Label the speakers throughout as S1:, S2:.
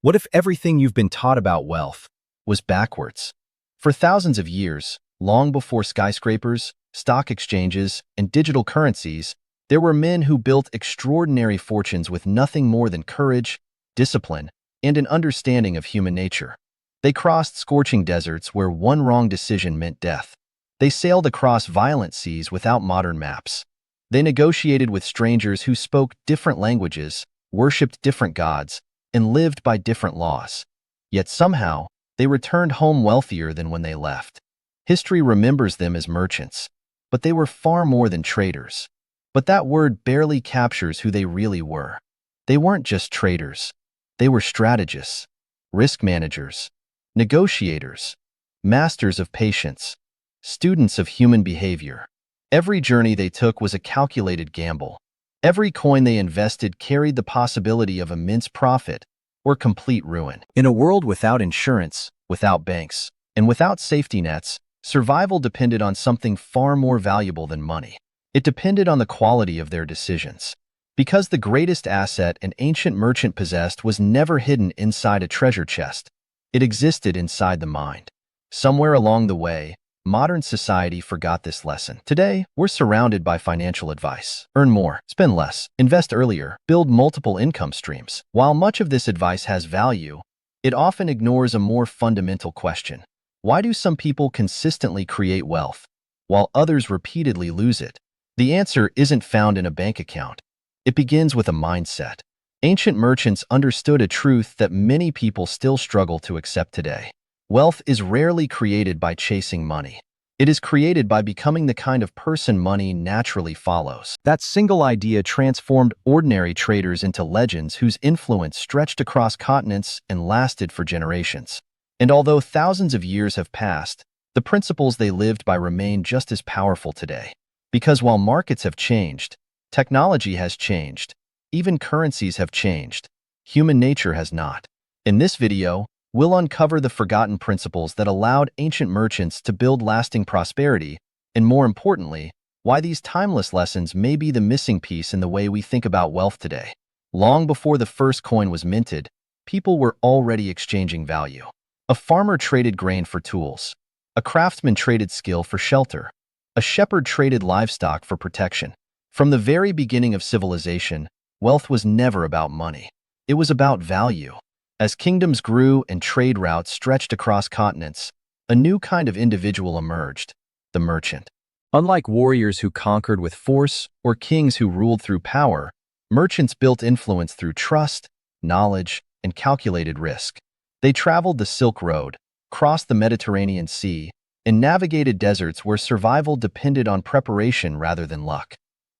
S1: What if everything you've been taught about wealth was backwards? For thousands of years, long before skyscrapers, stock exchanges, and digital currencies, there were men who built extraordinary fortunes with nothing more than courage, discipline, and an understanding of human nature. They crossed scorching deserts where one wrong decision meant death. They sailed across violent seas without modern maps. They negotiated with strangers who spoke different languages, worshipped different gods, and lived by different laws. Yet somehow, they returned home wealthier than when they left. History remembers them as merchants, but they were far more than traders. But that word barely captures who they really were. They weren't just traders. They were strategists, risk managers, negotiators, masters of patience, students of human behavior. Every journey they took was a calculated gamble. Every coin they invested carried the possibility of immense profit or complete ruin. In a world without insurance, without banks, and without safety nets, survival depended on something far more valuable than money. It depended on the quality of their decisions. Because the greatest asset an ancient merchant possessed was never hidden inside a treasure chest. It existed inside the mind. Somewhere along the way, modern society forgot this lesson. Today, we're surrounded by financial advice. Earn more, spend less, invest earlier, build multiple income streams. While much of this advice has value, it often ignores a more fundamental question. Why do some people consistently create wealth, while others repeatedly lose it? The answer isn't found in a bank account. It begins with a mindset. Ancient merchants understood a truth that many people still struggle to accept today. Wealth is rarely created by chasing money. It is created by becoming the kind of person money naturally follows. That single idea transformed ordinary traders into legends whose influence stretched across continents and lasted for generations. And although thousands of years have passed, the principles they lived by remain just as powerful today. Because while markets have changed, technology has changed, even currencies have changed, human nature has not. In this video, we'll uncover the forgotten principles that allowed ancient merchants to build lasting prosperity, and more importantly, why these timeless lessons may be the missing piece in the way we think about wealth today. Long before the first coin was minted, people were already exchanging value. A farmer traded grain for tools. A craftsman traded skill for shelter. A shepherd traded livestock for protection. From the very beginning of civilization, wealth was never about money. It was about value. As kingdoms grew and trade routes stretched across continents, a new kind of individual emerged, the merchant. Unlike warriors who conquered with force or kings who ruled through power, merchants built influence through trust, knowledge, and calculated risk. They traveled the Silk Road, crossed the Mediterranean Sea, and navigated deserts where survival depended on preparation rather than luck.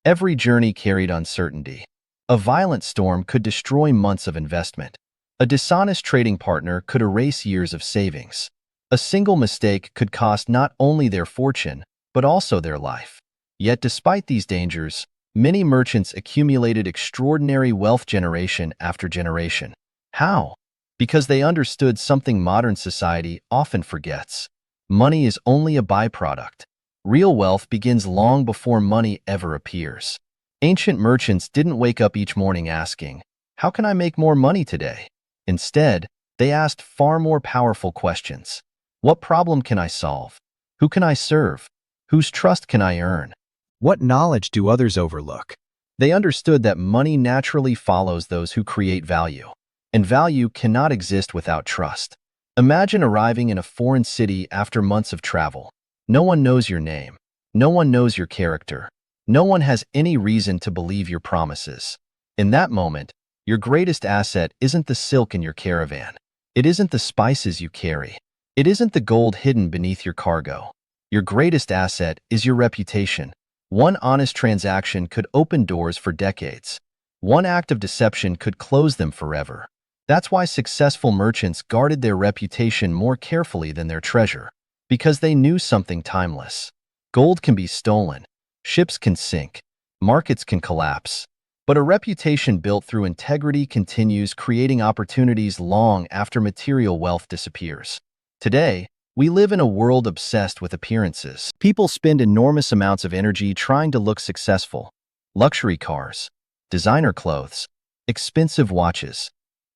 S1: Every journey carried uncertainty. A violent storm could destroy months of investment. A dishonest trading partner could erase years of savings. A single mistake could cost not only their fortune, but also their life. Yet despite these dangers, many merchants accumulated extraordinary wealth generation after generation. How? Because they understood something modern society often forgets. Money is only a byproduct. Real wealth begins long before money ever appears. Ancient merchants didn't wake up each morning asking, "How can I make more money today?" Instead, they asked far more powerful questions. What problem can I solve? Who can I serve? Whose trust can I earn? What knowledge do others overlook? They understood that money naturally follows those who create value, and value cannot exist without trust. Imagine arriving in a foreign city after months of travel. No one knows your name. No one knows your character. No one has any reason to believe your promises. In that moment, your greatest asset isn't the silk in your caravan. It isn't the spices you carry. It isn't the gold hidden beneath your cargo. Your greatest asset is your reputation. One honest transaction could open doors for decades. One act of deception could close them forever. That's why successful merchants guarded their reputation more carefully than their treasure, because they knew something timeless. Gold can be stolen, ships can sink, markets can collapse. But a reputation built through integrity continues, creating opportunities long after material wealth disappears. Today, we live in a world obsessed with appearances. People spend enormous amounts of energy trying to look successful. Luxury cars, designer clothes, expensive watches,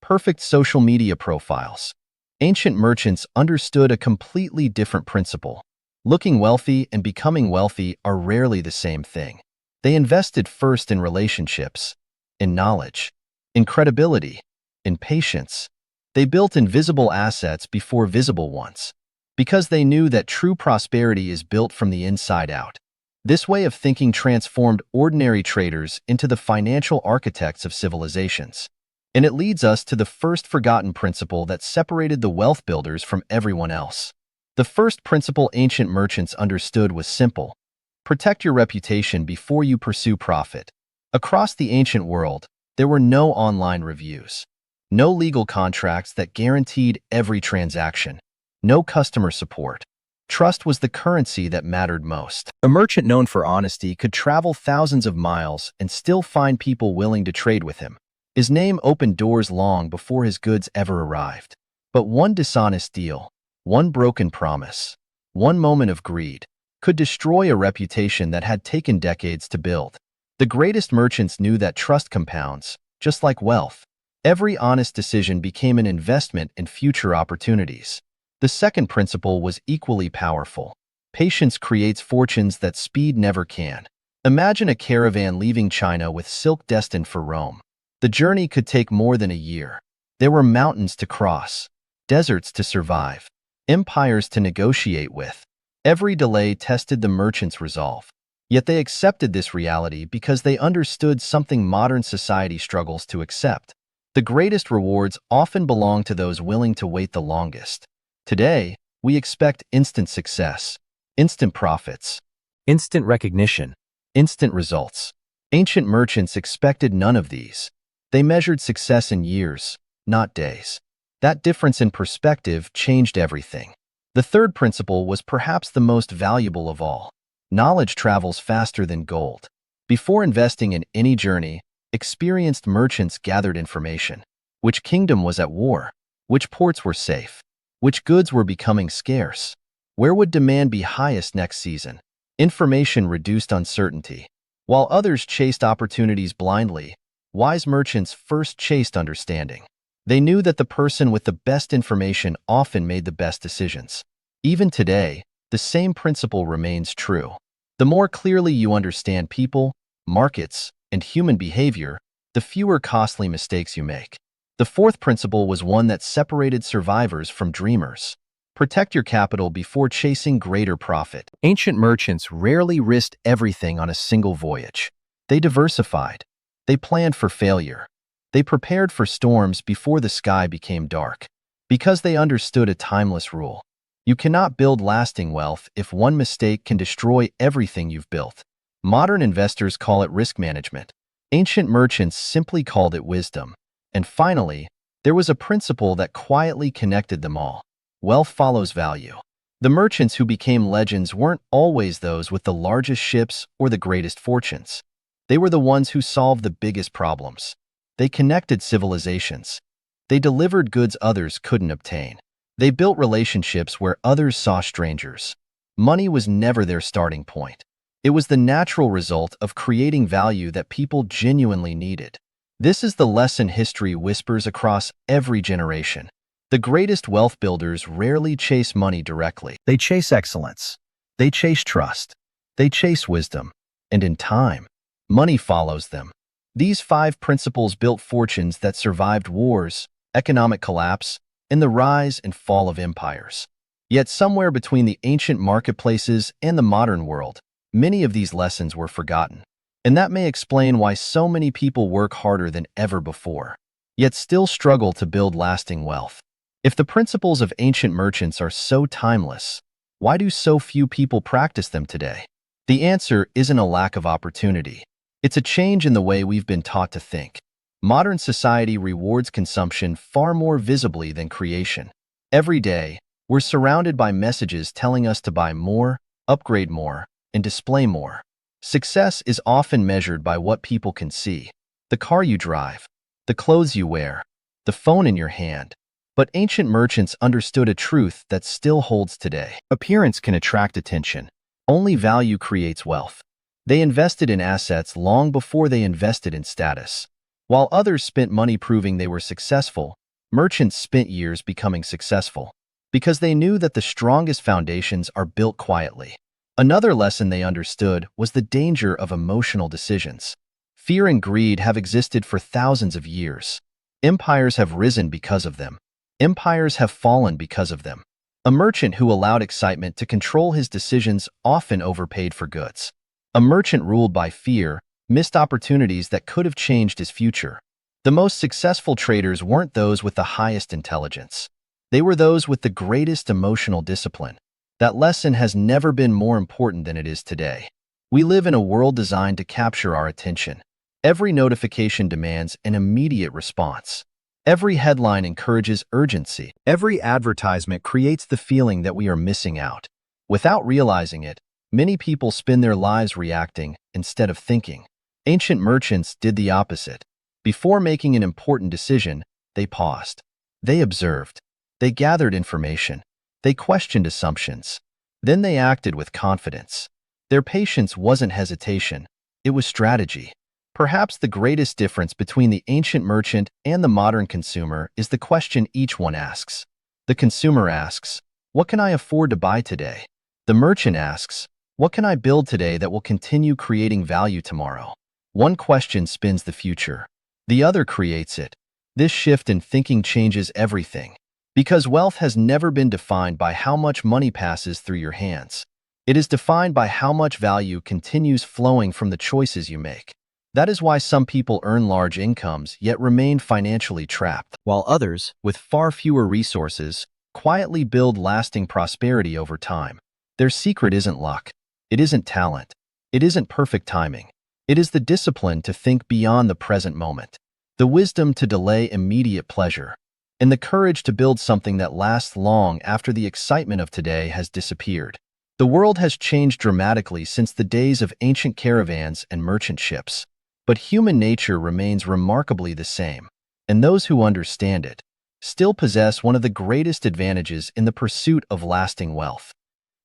S1: perfect social media profiles. Ancient merchants understood a completely different principle. Looking wealthy and becoming wealthy are rarely the same thing. They invested first in relationships, in knowledge, in credibility, in patience. They built invisible assets before visible ones, because they knew that true prosperity is built from the inside out. This way of thinking transformed ordinary traders into the financial architects of civilizations. And it leads us to the first forgotten principle that separated the wealth builders from everyone else. The first principle ancient merchants understood was simple: protect your reputation before you pursue profit. Across the ancient world, there were no online reviews, no legal contracts that guaranteed every transaction, no customer support. Trust was the currency that mattered most. A merchant known for honesty could travel thousands of miles and still find people willing to trade with him. His name opened doors long before his goods ever arrived. But one dishonest deal, one broken promise, one moment of greed could destroy a reputation that had taken decades to build. The greatest merchants knew that trust compounds, just like wealth. Every honest decision became an investment in future opportunities. The second principle was equally powerful. Patience creates fortunes that speed never can. Imagine a caravan leaving China with silk destined for Rome. The journey could take more than a year. There were mountains to cross, deserts to survive, empires to negotiate with. Every delay tested the merchants' resolve. Yet they accepted this reality because they understood something modern society struggles to accept. The greatest rewards often belong to those willing to wait the longest. Today, we expect instant success, instant profits, instant recognition, instant results. Ancient merchants expected none of these. They measured success in years, not days. That difference in perspective changed everything. The third principle was perhaps the most valuable of all. Knowledge travels faster than gold. Before investing in any journey, experienced merchants gathered information. Which kingdom was at war? Which ports were safe? Which goods were becoming scarce? Where would demand be highest next season? Information reduced uncertainty. While others chased opportunities blindly, wise merchants first chased understanding. They knew that the person with the best information often made the best decisions. Even today, the same principle remains true. The more clearly you understand people, markets, and human behavior, the fewer costly mistakes you make. The fourth principle was one that separated survivors from dreamers. Protect your capital before chasing greater profit. Ancient merchants rarely risked everything on a single voyage. They diversified. They planned for failure. They prepared for storms before the sky became dark. Because they understood a timeless rule: you cannot build lasting wealth if one mistake can destroy everything you've built. Modern investors call it risk management. Ancient merchants simply called it wisdom. And finally, there was a principle that quietly connected them all: wealth follows value. The merchants who became legends weren't always those with the largest ships or the greatest fortunes. They were the ones who solved the biggest problems. They connected civilizations. They delivered goods others couldn't obtain. They built relationships where others saw strangers. Money was never their starting point. It was the natural result of creating value that people genuinely needed. This is the lesson history whispers across every generation. The greatest wealth builders rarely chase money directly. They chase excellence. They chase trust. They chase wisdom. And in time, money follows them. These 5 principles built fortunes that survived wars, economic collapse, and the rise and fall of empires. Yet somewhere between the ancient marketplaces and the modern world, many of these lessons were forgotten. And that may explain why so many people work harder than ever before, yet still struggle to build lasting wealth. If the principles of ancient merchants are so timeless, why do so few people practice them today? The answer isn't a lack of opportunity. It's a change in the way we've been taught to think. Modern society rewards consumption far more visibly than creation. Every day, we're surrounded by messages telling us to buy more, upgrade more, and display more. Success is often measured by what people can see: the car you drive, the clothes you wear, the phone in your hand. But ancient merchants understood a truth that still holds today. Appearance can attract attention. Only value creates wealth. They invested in assets long before they invested in status. While others spent money proving they were successful, merchants spent years becoming successful because they knew that the strongest foundations are built quietly. Another lesson they understood was the danger of emotional decisions. Fear and greed have existed for thousands of years. Empires have risen because of them. Empires have fallen because of them. A merchant who allowed excitement to control his decisions often overpaid for goods. A merchant ruled by fear missed opportunities that could have changed his future. The most successful traders weren't those with the highest intelligence. They were those with the greatest emotional discipline. That lesson has never been more important than it is today. We live in a world designed to capture our attention. Every notification demands an immediate response. Every headline encourages urgency. Every advertisement creates the feeling that we are missing out. Without realizing it, many people spend their lives reacting instead of thinking. Ancient merchants did the opposite. Before making an important decision, they paused. They observed. They gathered information. They questioned assumptions. Then they acted with confidence. Their patience wasn't hesitation. It was strategy. Perhaps the greatest difference between the ancient merchant and the modern consumer is the question each one asks. The consumer asks, "What can I afford to buy today?" The merchant asks, "What can I build today that will continue creating value tomorrow?" One question spins the future. The other creates it. This shift in thinking changes everything. Because wealth has never been defined by how much money passes through your hands. It is defined by how much value continues flowing from the choices you make. That is why some people earn large incomes yet remain financially trapped, while others, with far fewer resources, quietly build lasting prosperity over time. Their secret isn't luck. It isn't talent. It isn't perfect timing. It is the discipline to think beyond the present moment, the wisdom to delay immediate pleasure, and the courage to build something that lasts long after the excitement of today has disappeared. The world has changed dramatically since the days of ancient caravans and merchant ships, but human nature remains remarkably the same, and those who understand it still possess one of the greatest advantages in the pursuit of lasting wealth.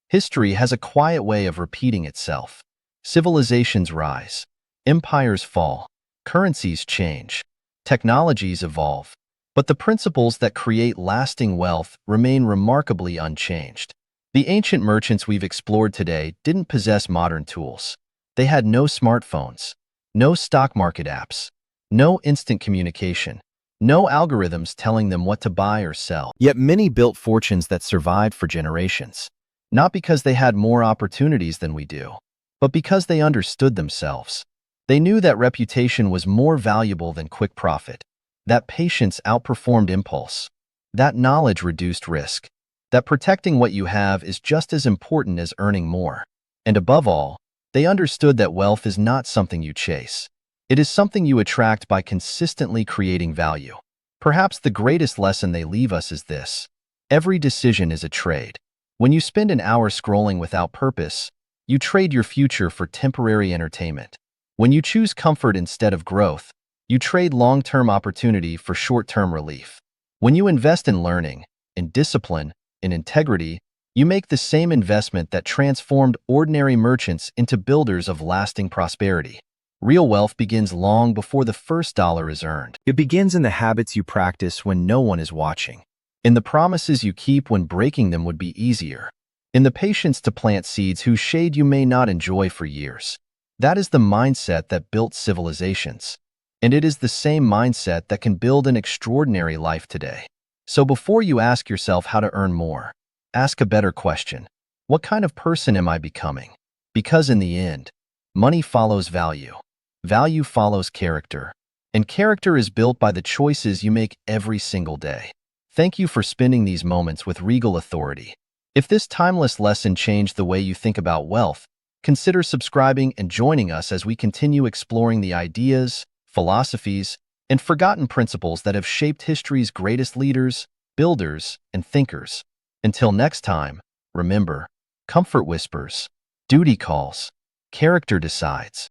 S1: History has a quiet way of repeating itself. Civilizations rise, empires fall, currencies change, technologies evolve, but the principles that create lasting wealth remain remarkably unchanged. The ancient merchants we've explored today didn't possess modern tools. They had no smartphones, no stock market apps, no instant communication, no algorithms telling them what to buy or sell. Yet many built fortunes that survived for generations, not because they had more opportunities than we do, but because they understood themselves. They knew that reputation was more valuable than quick profit, that patience outperformed impulse, that knowledge reduced risk, that protecting what you have is just as important as earning more. And above all, they understood that wealth is not something you chase. It is something you attract by consistently creating value. Perhaps the greatest lesson they leave us is this: every decision is a trade. When you spend an hour scrolling without purpose, you trade your future for temporary entertainment. When you choose comfort instead of growth, you trade long-term opportunity for short-term relief. When you invest in learning, in discipline, in integrity, you make the same investment that transformed ordinary merchants into builders of lasting prosperity. Real wealth begins long before the first dollar is earned. It begins in the habits you practice when no one is watching, in the promises you keep when breaking them would be easier, in the patience to plant seeds whose shade you may not enjoy for years. That is the mindset that built civilizations, and it is the same mindset that can build an extraordinary life today. So before you ask yourself how to earn more, ask a better question: what kind of person am I becoming? Because in the end, money follows value, value follows character, and character is built by the choices you make every single day. Thank you for spending these moments with Regal Authority. If this timeless lesson changed the way you think about wealth, consider subscribing and joining us as we continue exploring the ideas, philosophies, and forgotten principles that have shaped history's greatest leaders, builders, and thinkers. Until next time, remember, comfort whispers, duty calls, character decides.